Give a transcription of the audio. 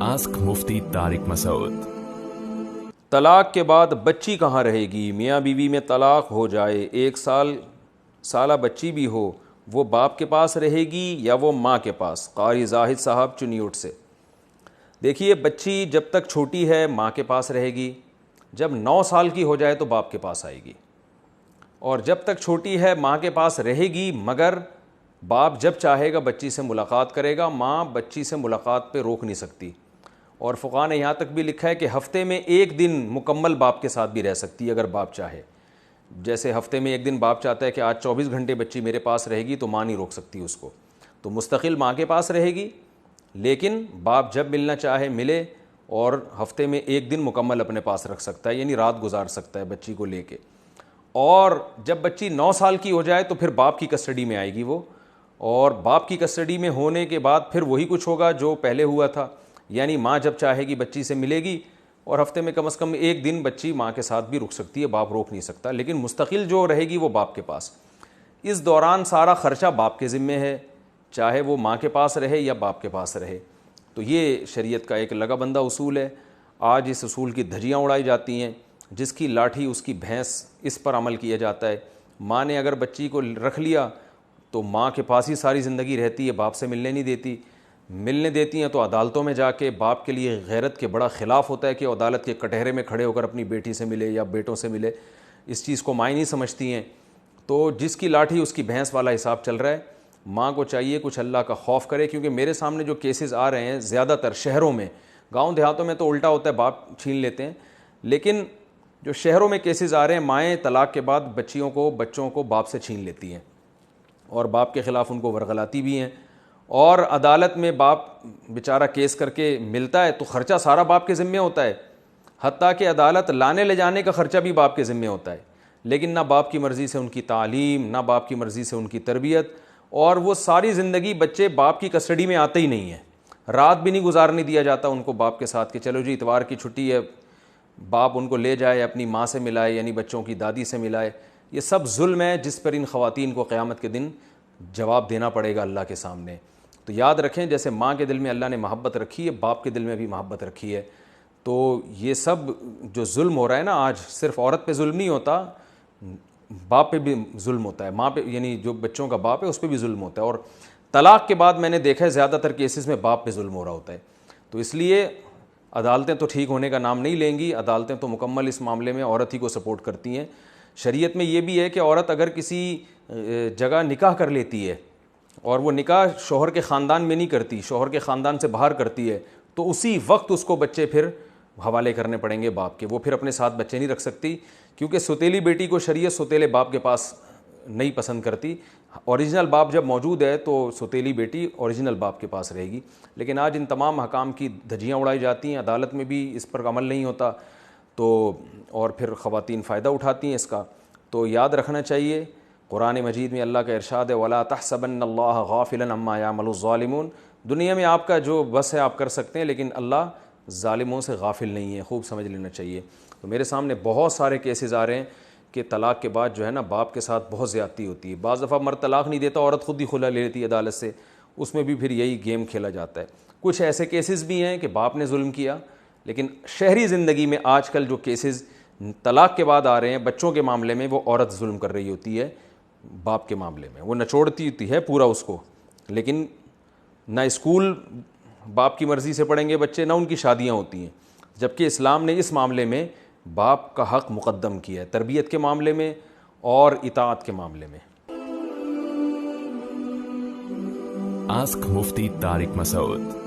Ask مفتی طارق مسعود۔ طلاق کے بعد بچی کہاں رہے گی؟ میاں بیوی میں طلاق ہو جائے، 1 سالہ بچی بھی ہو، وہ باپ کے پاس رہے گی یا وہ ماں کے پاس؟ قاری زاہد صاحب چنیوٹ سے۔ دیکھیے، بچی جب تک چھوٹی ہے ماں کے پاس رہے گی، جب 9 سال کی ہو جائے تو باپ کے پاس آئے گی، اور جب تک چھوٹی ہے ماں کے پاس رہے گی، مگر باپ جب چاہے گا بچی سے ملاقات کرے گا، ماں بچی سے ملاقات پہ روک نہیں سکتی۔ اور فقہاء نے یہاں تک بھی لکھا ہے کہ ہفتے میں 1 دن مکمل باپ کے ساتھ بھی رہ سکتی ہے اگر باپ چاہے۔ جیسے ہفتے میں 1 دن باپ چاہتا ہے کہ آج 24 گھنٹے بچی میرے پاس رہے گی، تو ماں نہیں روک سکتی اس کو، تو مستقل ماں کے پاس رہے گی، لیکن باپ جب ملنا چاہے ملے، اور ہفتے میں 1 دن مکمل اپنے پاس رکھ سکتا ہے، یعنی رات گزار سکتا ہے بچی کو لے کے۔ اور جب بچی 9 سال کی ہو جائے تو پھر باپ کی کسٹڈی میں آئے گی وہ، اور باپ کی کسٹڈی میں ہونے کے بعد پھر وہی کچھ ہوگا جو پہلے ہوا تھا، یعنی ماں جب چاہے گی بچی سے ملے گی، اور ہفتے میں کم از کم 1 دن بچی ماں کے ساتھ بھی رک سکتی ہے، باپ روک نہیں سکتا، لیکن مستقل جو رہے گی وہ باپ کے پاس۔ اس دوران سارا خرچہ باپ کے ذمے ہے، چاہے وہ ماں کے پاس رہے یا باپ کے پاس رہے۔ تو یہ شریعت کا ایک لگا بندہ اصول ہے۔ آج اس اصول کی دھجیاں اڑائی جاتی ہیں، جس کی لاٹھی اس کی بھینس، اس پر عمل کیا جاتا ہے۔ ماں نے اگر بچی کو رکھ لیا تو ماں کے پاس ہی ساری زندگی رہتی ہے، باپ سے ملنے نہیں دیتی، ملنے دیتی ہیں تو عدالتوں میں جا کے، باپ کے لیے غیرت کے بڑا خلاف ہوتا ہے کہ عدالت کے کٹہرے میں کھڑے ہو کر اپنی بیٹی سے ملے یا بیٹوں سے ملے، اس چیز کو مائیں نہیں سمجھتی ہیں۔ تو جس کی لاٹھی اس کی بھینس والا حساب چل رہا ہے۔ ماں کو چاہیے کچھ اللہ کا خوف کرے، کیونکہ میرے سامنے جو کیسز آ رہے ہیں زیادہ تر شہروں میں، گاؤں دیہاتوں میں تو الٹا ہوتا ہے، باپ چھین لیتے ہیں، لیکن جو شہروں میں کیسز آ رہے ہیں، مائیں طلاق کے بعد بچوں کو باپ سے چھین لیتی ہیں، اور باپ کے خلاف ان کو ورغلاتی بھی ہیں، اور عدالت میں باپ بیچارہ کیس کر کے ملتا ہے تو خرچہ سارا باپ کے ذمے ہوتا ہے، حتیٰ کہ عدالت لانے لے جانے کا خرچہ بھی باپ کے ذمے ہوتا ہے، لیکن نہ باپ کی مرضی سے ان کی تعلیم، نہ باپ کی مرضی سے ان کی تربیت، اور وہ ساری زندگی بچے باپ کی کسٹڈی میں آتے ہی نہیں ہیں، رات بھی نہیں گزارنے دیا جاتا ان کو باپ کے ساتھ کہ چلو جی اتوار کی چھٹی ہے، باپ ان کو لے جائے، اپنی ماں سے ملائے، یعنی بچوں کی دادی سے ملائے۔ یہ سب ظلم ہے جس پر ان خواتین کو قیامت کے دن جواب دینا پڑے گا اللہ کے سامنے۔ تو یاد رکھیں، جیسے ماں کے دل میں اللہ نے محبت رکھی ہے، باپ کے دل میں بھی محبت رکھی ہے۔ تو یہ سب جو ظلم ہو رہا ہے نا آج، صرف عورت پہ ظلم نہیں ہوتا، باپ پہ بھی ظلم ہوتا ہے، ماں پہ، یعنی جو بچوں کا باپ ہے اس پہ بھی ظلم ہوتا ہے، اور طلاق کے بعد میں نے دیکھا ہے زیادہ تر کیسز میں باپ پہ ظلم ہو رہا ہوتا ہے۔ تو اس لیے عدالتیں تو ٹھیک ہونے کا نام نہیں لیں گی، عدالتیں تو مکمل اس معاملے میں عورت ہی کو سپورٹ کرتی ہیں۔ شریعت میں یہ بھی ہے کہ عورت اگر کسی جگہ نکاح کر لیتی ہے، اور وہ نکاح شوہر کے خاندان میں نہیں کرتی، شوہر کے خاندان سے باہر کرتی ہے، تو اسی وقت اس کو بچے پھر حوالے کرنے پڑیں گے باپ کے، وہ پھر اپنے ساتھ بچے نہیں رکھ سکتی، کیونکہ سوتیلی بیٹی کو شریعت سوتیلے باپ کے پاس نہیں پسند کرتی۔ اوریجنل باپ جب موجود ہے تو سوتیلی بیٹی اوریجنل باپ کے پاس رہے گی، لیکن آج ان تمام حکام کی دھجیاں اڑائی جاتی ہیں، عدالت میں بھی اس پر عمل نہیں ہوتا، تو اور پھر خواتین فائدہ اٹھاتی ہیں اس کا۔ تو یاد رکھنا چاہیے، قرآن مجید میں اللہ کا ارشاد ہے وَلَا تَحْسَبَنَّ اللَّهَ غَافِلًا عَمَّا يَعْمَلُ الظَّالِمُونَ۔ دنیا میں آپ کا جو بس ہے آپ کر سکتے ہیں، لیکن اللہ ظالموں سے غافل نہیں ہے، خوب سمجھ لینا چاہیے۔ تو میرے سامنے بہت سارے کیسز آ رہے ہیں کہ طلاق کے بعد جو ہے نا باپ کے ساتھ بہت زیادتی ہوتی ہے، بعض دفعہ مرد طلاق نہیں دیتا، عورت خود ہی خلا لے لیتی ہے عدالت سے، اس میں بھی پھر یہی گیم کھیلا جاتا ہے۔ کچھ ایسے کیسز بھی ہیں کہ باپ نے ظلم کیا، لیکن شہری زندگی میں آج کل جو کیسز طلاق کے بعد آ رہے ہیں بچوں کے معاملے میں، وہ عورت ظلم کر رہی ہوتی ہے باپ کے معاملے میں، وہ نچوڑتی ہوتی ہے پورا اس کو، لیکن نہ اسکول باپ کی مرضی سے پڑھیں گے بچے، نہ ان کی شادیاں ہوتی ہیں، جبکہ اسلام نے اس معاملے میں باپ کا حق مقدم کیا ہے، تربیت کے معاملے میں اور اطاعت کے معاملے میں۔ آسک مفتی طارق مسعود۔